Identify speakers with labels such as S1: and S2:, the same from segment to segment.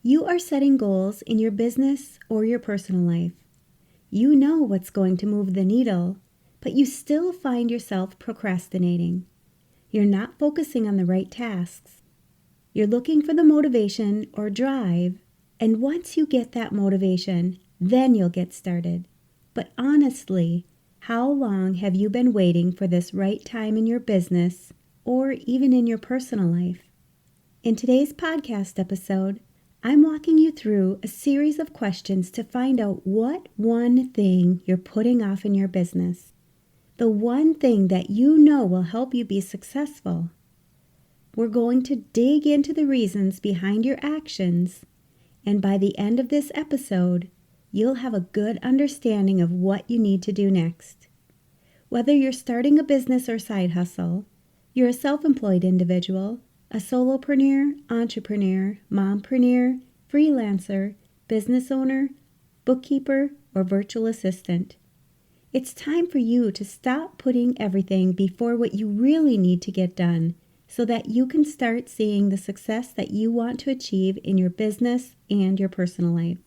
S1: You are setting goals in your business or your personal life. You know what's going to move the needle, but you still find yourself procrastinating. You're not focusing on the right tasks. You're looking for the motivation or drive, and once you get that motivation, then you'll get started. But honestly, how long have you been waiting for this right time in your business or even in your personal life? In today's podcast episode, I'm walking you through a series of questions to find out what one thing you're putting off in your business. The one thing that you know will help you be successful. We're going to dig into the reasons behind your actions, and by the end of this episode, you'll have a good understanding of what you need to do next. Whether you're starting a business or side hustle, you're a self-employed individual, a solopreneur, entrepreneur, mompreneur, freelancer, business owner, bookkeeper, or virtual assistant. It's time for you to stop putting everything before what you really need to get done so that you can start seeing the success that you want to achieve in your business and your personal life.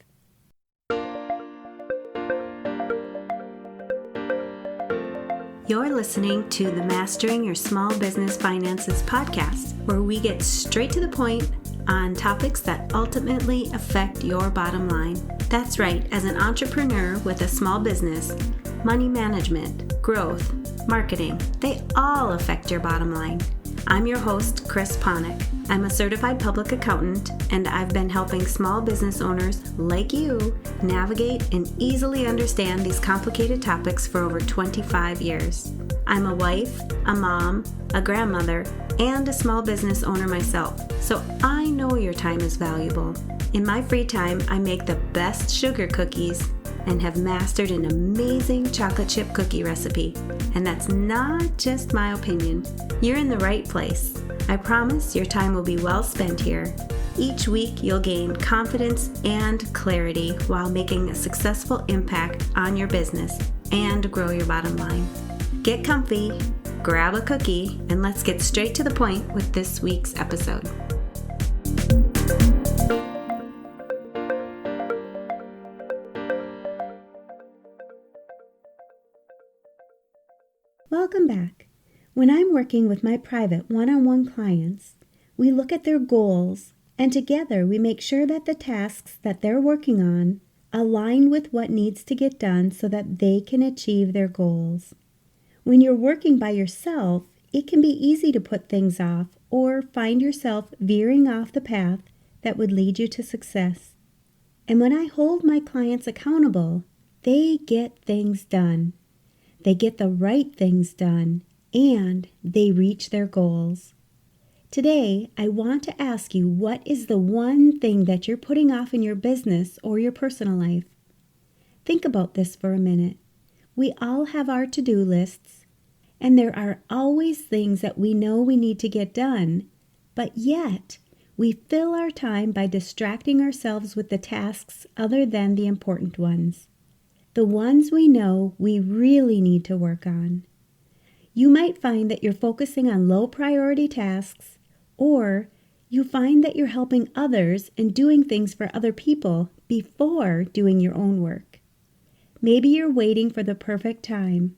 S1: You're listening to the Mastering Your Small Business Finances podcast, where we get straight to the point on topics that ultimately affect your bottom line. That's right, as an entrepreneur with a small business, money management, growth, marketing, they all affect your bottom line. I'm your host, Chris Ponick. I'm a certified public accountant, and I've been helping small business owners like you navigate and easily understand these complicated topics for over 25 years. I'm a wife, a mom, a grandmother, and a small business owner myself, so I know your time is valuable. In my free time, I make the best sugar cookies and have mastered an amazing chocolate chip cookie recipe. And that's not just my opinion. You're in the right place. I promise your time will be well spent here. Each week you'll gain confidence and clarity while making a successful impact on your business and grow your bottom line. Get comfy, grab a cookie, and let's get straight to the point with this week's episode. Welcome back. When I'm working with my private one-on-one clients, we look at their goals, and together we make sure that the tasks that they're working on align with what needs to get done so that they can achieve their goals. When you're working by yourself, it can be easy to put things off or find yourself veering off the path that would lead you to success. And when I hold my clients accountable, they get things done. They get the right things done, and they reach their goals. Today, I want to ask you, what is the one thing that you're putting off in your business or your personal life? Think about this for a minute. We all have our to-do lists, and there are always things that we know we need to get done, but yet we fill our time by distracting ourselves with the tasks other than the important ones. The ones we know we really need to work on. You might find that you're focusing on low priority tasks, or you find that you're helping others and doing things for other people before doing your own work. Maybe you're waiting for the perfect time,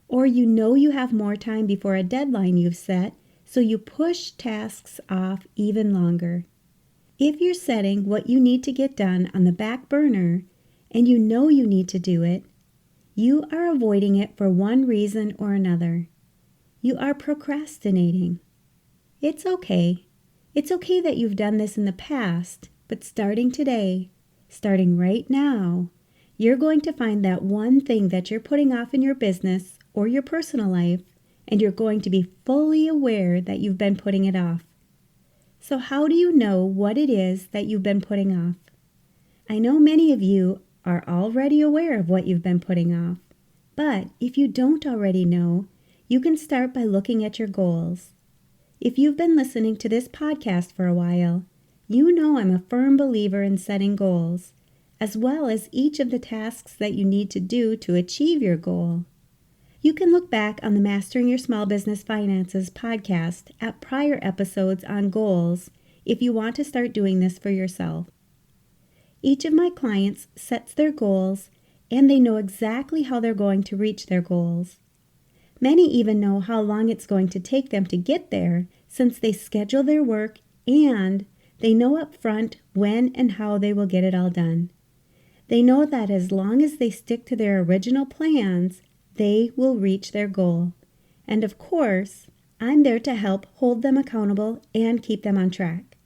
S1: or you know you have more time before a deadline you've set, so you push tasks off even longer. If you're setting what you need to get done on the back burner, and you know you need to do it, you are avoiding it for one reason or another. You are procrastinating. It's okay. It's okay that you've done this in the past, but starting today, starting right now, you're going to find that one thing that you're putting off in your business or your personal life, and you're going to be fully aware that you've been putting it off. So how do you know what it is that you've been putting off? I know many of you are already aware of what you've been putting off. But if you don't already know, you can start by looking at your goals. If you've been listening to this podcast for a while, you know I'm a firm believer in setting goals, as well as each of the tasks that you need to do to achieve your goal. You can look back on the Mastering Your Small Business Finances podcast at prior episodes on goals if you want to start doing this for yourself. Each of my clients sets their goals, and they know exactly how they're going to reach their goals. Many even know how long it's going to take them to get there, since they schedule their work and they know up front when and how they will get it all done. They know that as long as they stick to their original plans, they will reach their goal. And of course, I'm there to help hold them accountable and keep them on track.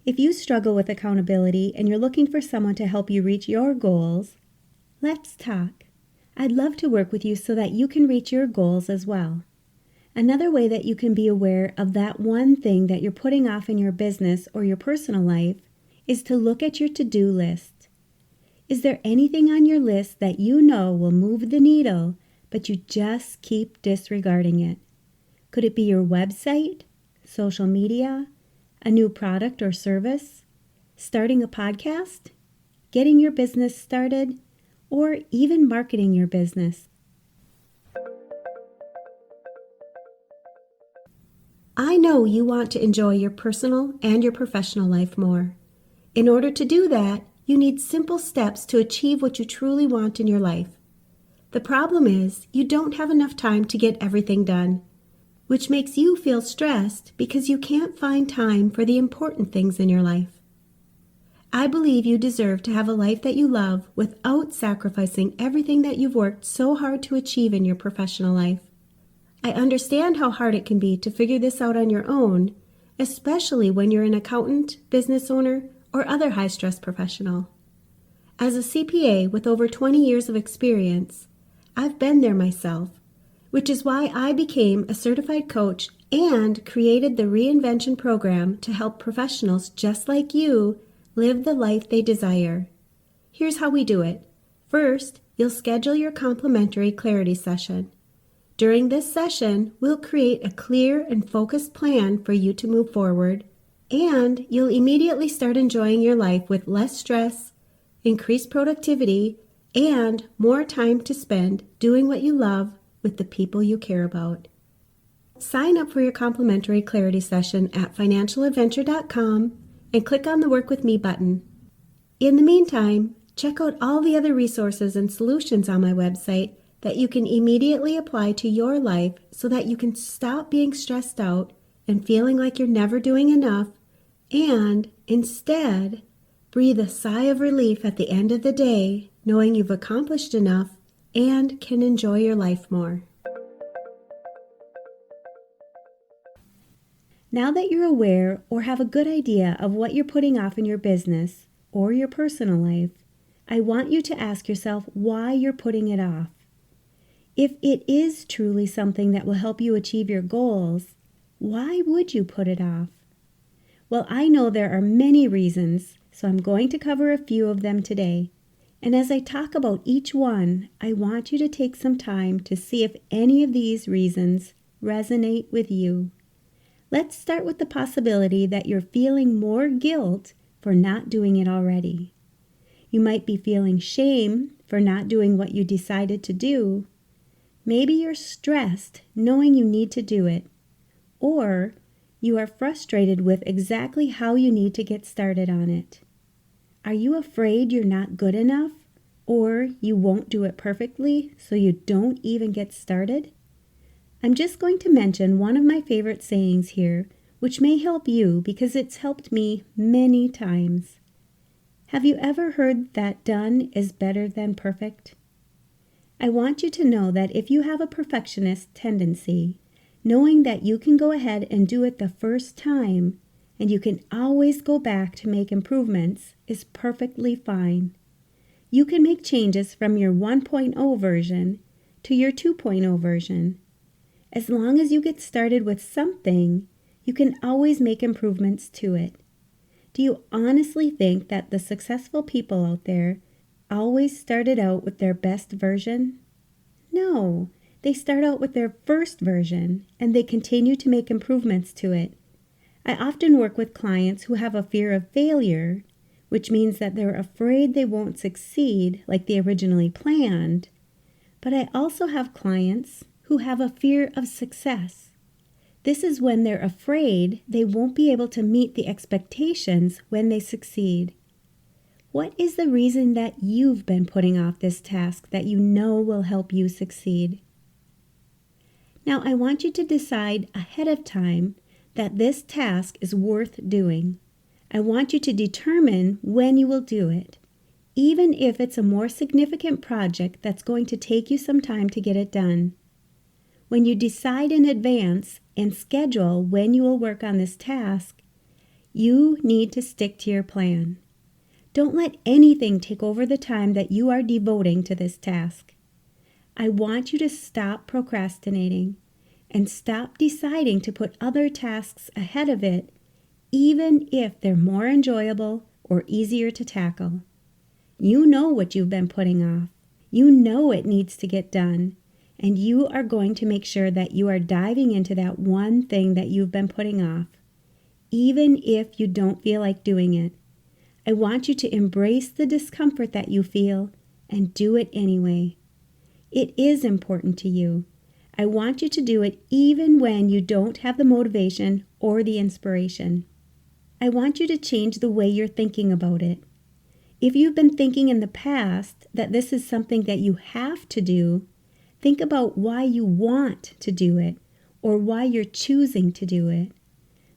S1: If you struggle with accountability and you're looking for someone to help you reach your goals, let's talk. I'd love to work with you so that you can reach your goals as well. Another way that you can be aware of that one thing that you're putting off in your business or your personal life is to look at your to-do list. Is there anything on your list that you know will move the needle, but you just keep disregarding it? Could it be your website, social media, a new product or service, starting a podcast, getting your business started, or even marketing your business? I know you want to enjoy your personal and your professional life more. In order to do that, you need simple steps to achieve what you truly want in your life. The problem is you don't have enough time to get everything done, which makes you feel stressed because you can't find time for the important things in your life. I believe you deserve to have a life that you love without sacrificing everything that you've worked so hard to achieve in your professional life. I understand how hard it can be to figure this out on your own, especially when you're an accountant, business owner, or other high-stress professional. As a CPA with over 20 years of experience, I've been there myself, which is why I became a certified coach and created the Reinvention program to help professionals just like you live the life they desire. Here's how we do it. First, you'll schedule your complimentary clarity session. During this session, we'll create a clear and focused plan for you to move forward, and you'll immediately start enjoying your life with less stress, increased productivity, and more time to spend doing what you love with the people you care about. Sign up for your complimentary clarity session at financialadventure.com and click on the Work With Me button. In the meantime, check out all the other resources and solutions on my website that you can immediately apply to your life so that you can stop being stressed out and feeling like you're never doing enough, and instead breathe a sigh of relief at the end of the day knowing you've accomplished enough and can enjoy your life more. Now that you're aware or have a good idea of what you're putting off in your business or your personal life, I want you to ask yourself why you're putting it off. If it is truly something that will help you achieve your goals, why would you put it off? Well, I know there are many reasons, so I'm going to cover a few of them today. And as I talk about each one, I want you to take some time to see if any of these reasons resonate with you. Let's start with the possibility that you're feeling more guilt for not doing it already. You might be feeling shame for not doing what you decided to do. Maybe you're stressed knowing you need to do it, or you are frustrated with exactly how you need to get started on it. Are you afraid you're not good enough, or you won't do it perfectly, so you don't even get started? I'm just going to mention one of my favorite sayings here, which may help you because it's helped me many times. Have you ever heard that done is better than perfect? I want you to know that if you have a perfectionist tendency, knowing that you can go ahead and do it the first time, and you can always go back to make improvements, is perfectly fine. You can make changes from your 1.0 version to your 2.0 version. As long as you get started with something, you can always make improvements to it. Do you honestly think that the successful people out there always started out with their best version? No, they start out with their first version and they continue to make improvements to it. I often work with clients who have a fear of failure, which means that they're afraid they won't succeed like they originally planned. But I also have clients who have a fear of success. This is when they're afraid they won't be able to meet the expectations when they succeed. What is the reason that you've been putting off this task that you know will help you succeed? Now, I want you to decide ahead of time that this task is worth doing. I want you to determine when you will do it, even if it's a more significant project that's going to take you some time to get it done. When you decide in advance and schedule when you will work on this task, you need to stick to your plan. Don't let anything take over the time that you are devoting to this task. I want you to stop procrastinating and stop deciding to put other tasks ahead of it, even if they're more enjoyable or easier to tackle. You know what you've been putting off. You know it needs to get done, and you are going to make sure that you are diving into that one thing that you've been putting off, even if you don't feel like doing it. I want you to embrace the discomfort that you feel and do it anyway. It is important to you. I want you to do it even when you don't have the motivation or the inspiration. I want you to change the way you're thinking about it. If you've been thinking in the past that this is something that you have to do, think about why you want to do it or why you're choosing to do it.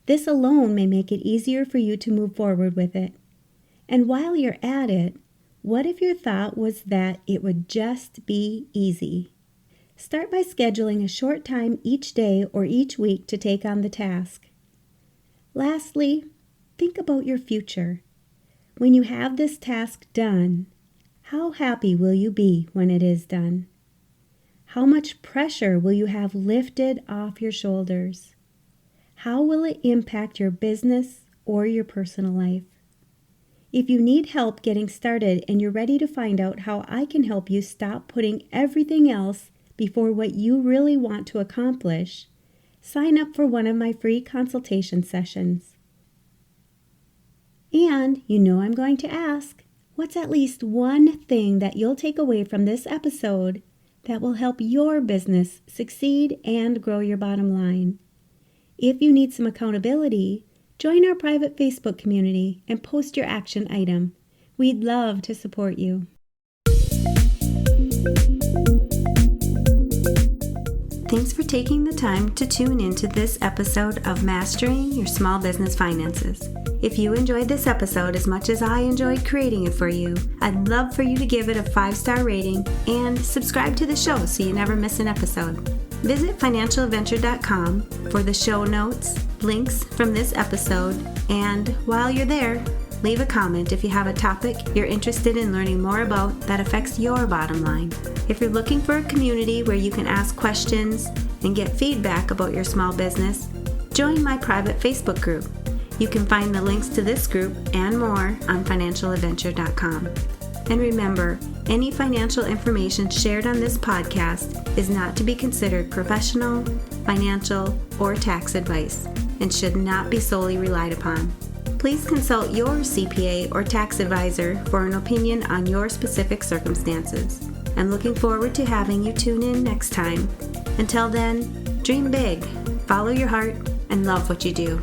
S1: This alone may make it easier for you to move forward with it. And while you're at it, what if your thought was that it would just be easy? Start by scheduling a short time each day or each week to take on the task. Lastly, think about your future. When you have this task done, how happy will you be when it is done? How much pressure will you have lifted off your shoulders? How will it impact your business or your personal life? If you need help getting started and you're ready to find out how I can help you stop putting everything else before what you really want to accomplish, sign up for one of my free consultation sessions. And you know I'm going to ask, what's at least one thing that you'll take away from this episode that will help your business succeed and grow your bottom line? If you need some accountability, join our private Facebook community and post your action item. We'd love to support you. Thanks for taking the time to tune into this episode of Mastering Your Small Business Finances. If you enjoyed this episode as much as I enjoyed creating it for you, I'd love for you to give it a 5-star rating and subscribe to the show so you never miss an episode. Visit financialadventure.com for the show notes, links from this episode, and while you're there, leave a comment if you have a topic you're interested in learning more about that affects your bottom line. If you're looking for a community where you can ask questions and get feedback about your small business, join my private Facebook group. You can find the links to this group and more on financialadventure.com. And remember, any financial information shared on this podcast is not to be considered professional, financial, or tax advice and should not be solely relied upon. Please consult your CPA or tax advisor for an opinion on your specific circumstances. I'm looking forward to having you tune in next time. Until then, dream big, follow your heart, and love what you do.